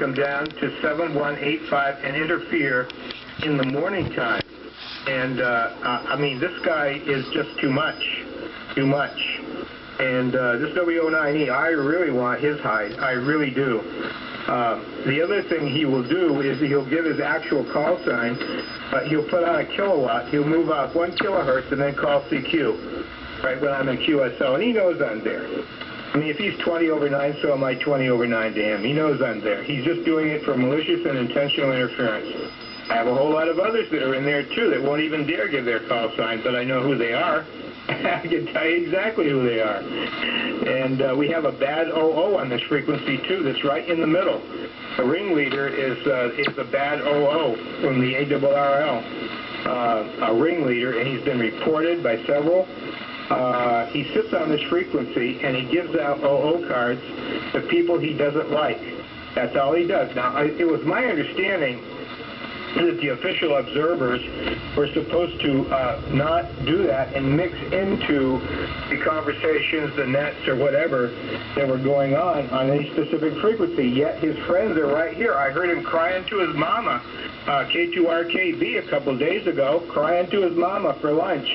come down to 7185 and interfere in the morning time. And I mean, this guy is just too much. And this W1IT, I really want his hide. I really do. The other thing he will do is he'll give his actual call sign, but he'll put on a kilowatt. He'll move off 1 kilohertz and then call CQ, right when I'm in QSO, and he knows I'm there. I mean, if he's 20 over 9, so am I 20 over 9 to him. He knows I'm there. He's just doing it for malicious and intentional interference. I have a whole lot of others that are in there, too, that won't even dare give their call sign, but I know who they are. I can tell you exactly who they are. And we have a bad OO on this frequency, too, that's right in the middle. The ringleader is a bad OO from the ARRL, a ringleader, and he's been reported by several. He sits on this frequency, and he gives out OO cards to people he doesn't like. That's all he does. Now, it was my understanding that the official observers were supposed to not do that and mix into the conversations, the nets, or whatever that were going on any specific frequency. Yet his friends are right here. I heard him crying to his mama, K2RKB, a couple of days ago, crying to his mama for lunch.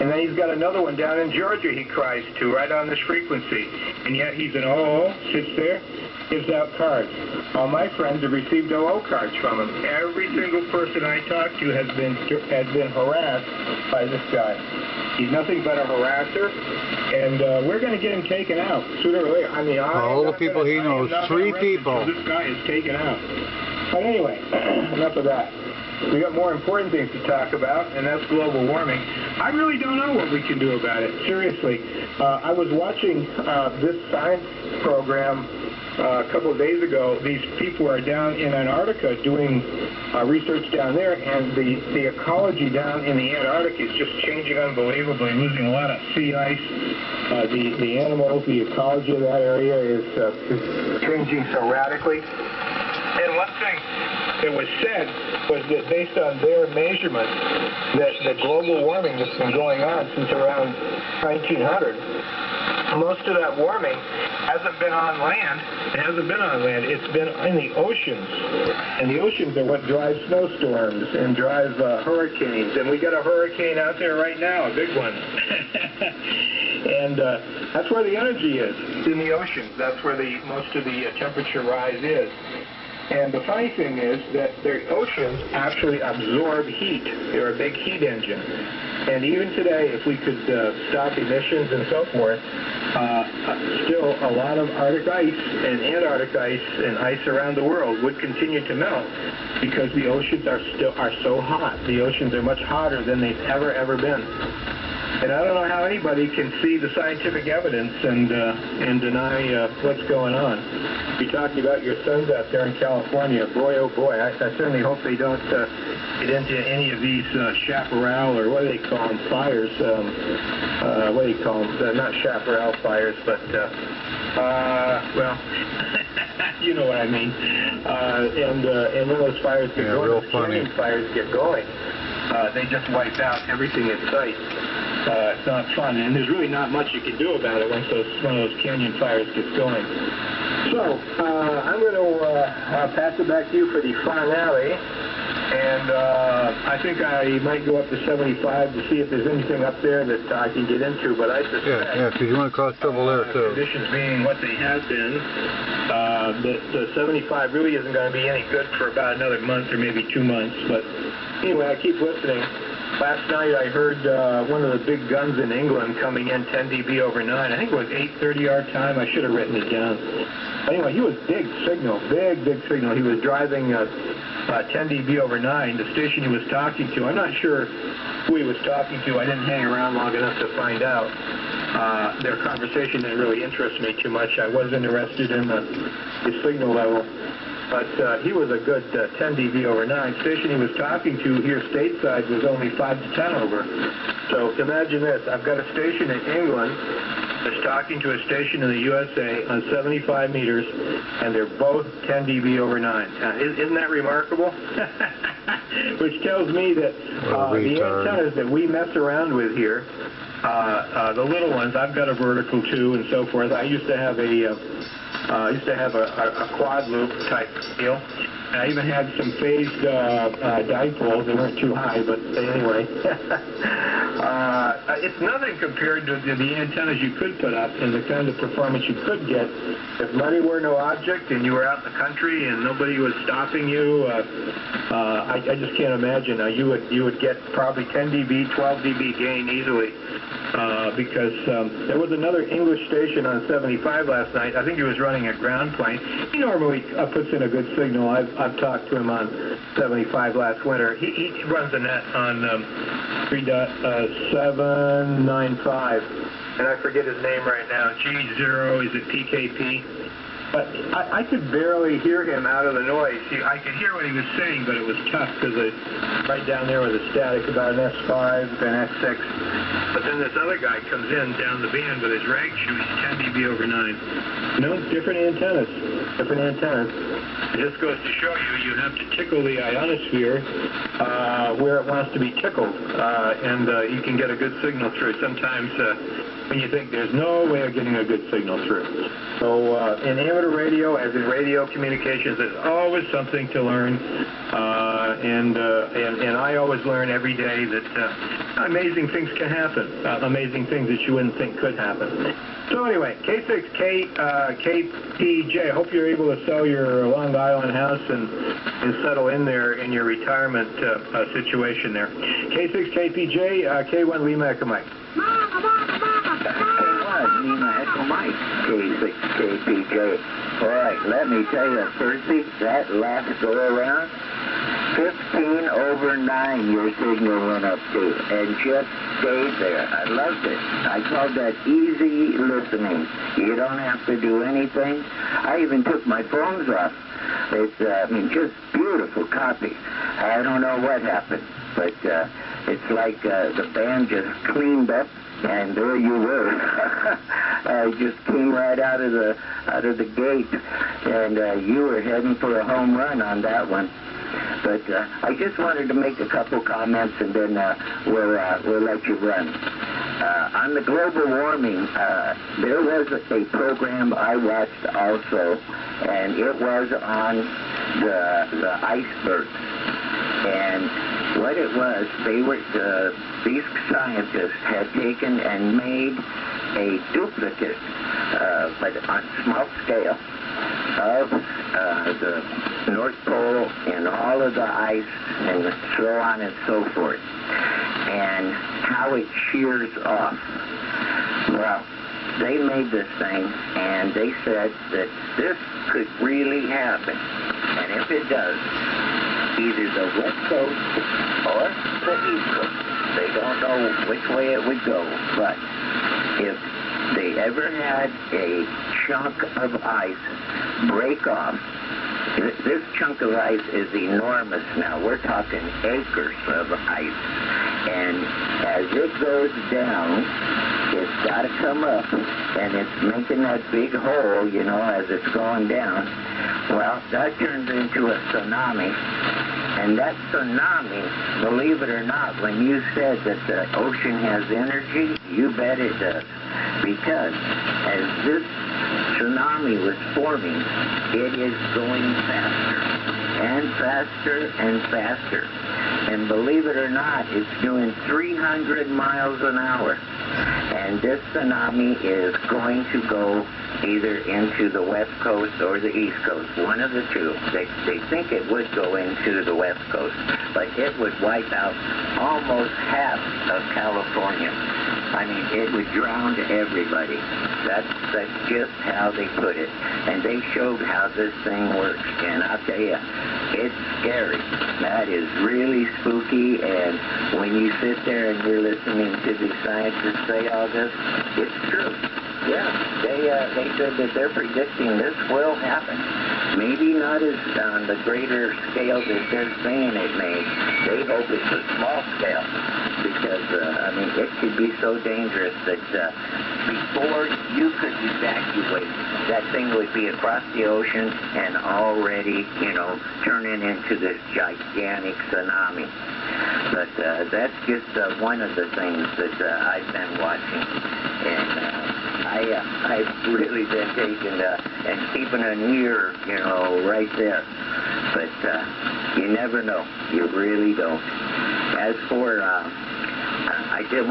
And then he's got another one down in Georgia he cries to, right on this frequency. And yet he's an OO, sits there, gives out cards. All my friends have received OO cards from him. Every single person I talk to has been harassed by this guy. He's nothing but a harasser, and we're going to get him taken out sooner or later. I mean, all the people he knows, 3 people. This guy is taken out. But anyway, enough of that. We got more important things to talk about, and that's global warming. I really don't know what we can do about it. Seriously, I was watching this science program a couple of days ago. These people are down in Antarctica doing research down there, and the ecology down in the Antarctic is just changing unbelievably, losing a lot of sea ice. The animals, the ecology of that area is changing so radically. And one thing that was said was that based on their measurements, that the global warming that's been going on since around 1900, most of that warming hasn't been on land. It hasn't been on land. It's been in the oceans. And the oceans are what drive snowstorms and drive hurricanes. And we got a hurricane out there right now, a big one. And that's where the energy is. It's in the oceans. That's where most of the temperature rise is. And the funny thing is that the oceans actually absorb heat. They're a big heat engine. And even today, if we could stop emissions and so forth, still a lot of Arctic ice and Antarctic ice and ice around the world would continue to melt because the oceans are so hot. The oceans are much hotter than they've ever been. And I don't know how anybody can see the scientific evidence and deny what's going on. You're talking about your sons out there in California. Boy, oh boy, I certainly hope they don't get into any of these chaparral, or what do they call them, fires. What do you call them? Not chaparral fires, but, well, you know what I mean. And when those fires get going, those canyon fires get going, they just wipe out everything in sight. It's not fun, and there's really not much you can do about it once one of those canyon fires gets going. So, I'm going to pass it back to you for the finale, and I think I might go up to 75 to see if there's anything up there that I can get into, but I suspect... Yeah, because you want to cause trouble there, too. Conditions being what they have been, the 75 really isn't going to be any good for about another month or maybe 2 months, but anyway, I keep listening. Last night I heard one of the big guns in England coming in 10 dB over 9. I think it was 8:30 our time. I should have written it down. But anyway, he was big signal. He was driving 10 dB over 9, the station he was talking to. I'm not sure who he was talking to. I didn't hang around long enough to find out. Their conversation didn't really interest me too much. I was interested in the signal level. But he was a good 10 dB over 9. Station he was talking to here stateside was only 5 to 10 over. So imagine this. I've got a station in England that's talking to a station in the USA on 75 meters, and they're both 10 dB over 9. Isn't that remarkable? Which tells me that the antennas that we mess around with here, the little ones, I've got a vertical too and so forth. I used to have a I used to have a quad loop type deal. I even had some phased dipoles. They weren't too high, but anyway. It's nothing compared to the antennas you could put up and the kind of performance you could get if money were no object and you were out in the country and nobody was stopping you. I just can't imagine. You would get probably 10 dB, 12 dB gain easily. Because there was another English station on 75 last night. I think he was running a ground plane. He normally puts in a good signal. I've talked to him on 75 last winter. He runs a net on 3.795, and I forget his name right now. G0, is it PKP? But I could barely hear him out of the noise. I could hear what he was saying, but it was tough because right down there was a static about an S5, an S6. But then this other guy comes in down the band with his rag shoes, 10 dB over 9. Different antennas. Different antennas. It just goes to show you have to tickle the ionosphere where it wants to be tickled, and you can get a good signal through. Sometimes when you think there's no way of getting a good signal through. So in amateur radio, as in radio communications, there's always something to learn, and I always learn every day that amazing things can happen, amazing things that you wouldn't think could happen. So anyway, K6KPJ, I hope you're able to sell your Long Island house and settle in there in your retirement situation there. K6KPJ, K1LEM Echo Mike. K1LEM Echo Mike, K6KPJ. All right, let me tell you, Percy, that last go around, 15 over 9 your signal went up to, and just stayed there. I loved it. I called that easy listening. You don't have to do anything. I even took my phones off. It's, just beautiful copy. I don't know what happened, but it's like the band just cleaned up, and there you were. I just came right out of the gate, and you were heading for a home run on that one. But I just wanted to make a couple comments, and then we'll let you run. On the global warming, there was a program I watched also, and it was on the icebergs. And what it was, these scientists had taken and made a duplicate, but on small scale, of the North Pole and all of the ice and so on and so forth, and how it shears off. Well, they made this thing, and they said that this could really happen, and if it does, either the West Coast or the East Coast, they don't know which way it would go, but if they ever had a chunk of ice break off, this chunk of ice is enormous now. We're talking acres of ice. And as it goes down, it's got to come up, and it's making that big hole, as it's going down. Well, that turns into a tsunami. And that tsunami, believe it or not, when you said that the ocean has energy, you bet it does. Because as this tsunami was forming, it is going faster and faster and faster. And believe it or not, it's doing 300 miles an hour. And this tsunami is going to go either into the West Coast or the East Coast, one of the two. They think it would go into the West Coast, but it would wipe out almost half of California. I mean, it would drown everybody. That's just how they put it. And they showed how this thing works. And I'll tell you, it's scary. That is really spooky. And when you sit there and you're listening to the scientists say all this, it's true. Yeah, they said that they're predicting this will happen. Maybe not as on the greater scale that they're saying it may. They hope it's a small scale because, it could be so dangerous that before you could evacuate, that thing would be across the ocean and already, turning into this gigantic tsunami. But that's just one of the things that I've been watching. And I've really been taking and keeping an ear, right there. But you never know. You really don't. As for, I did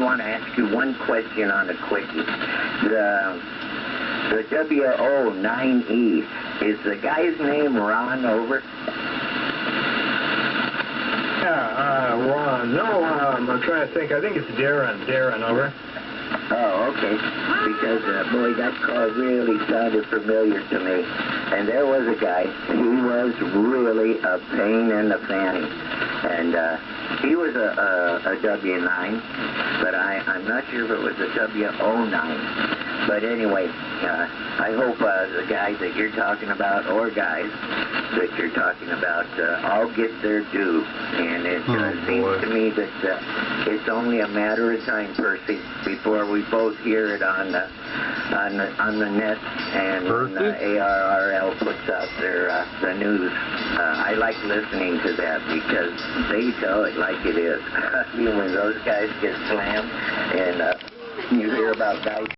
want to ask you one question on a quickie. The W1IT, is the guy's name Ron over? Yeah, Ron. No, I'm trying to think. I think it's Darren. Darren, over. Oh, okay. Because, boy, that call really sounded familiar to me. And there was a guy. He was really a pain in the fanny. And he was a W9, but I'm not sure if it was a W09. But anyway, I hope the guys that you're talking about, or guys that you're talking about, all get their due. And it seems to me that it's only a matter of time, Percy, before we both hear it on the net and when ARRL puts out the news. I like listening to that because they tell it like it is. When those guys get slammed and you hear about guys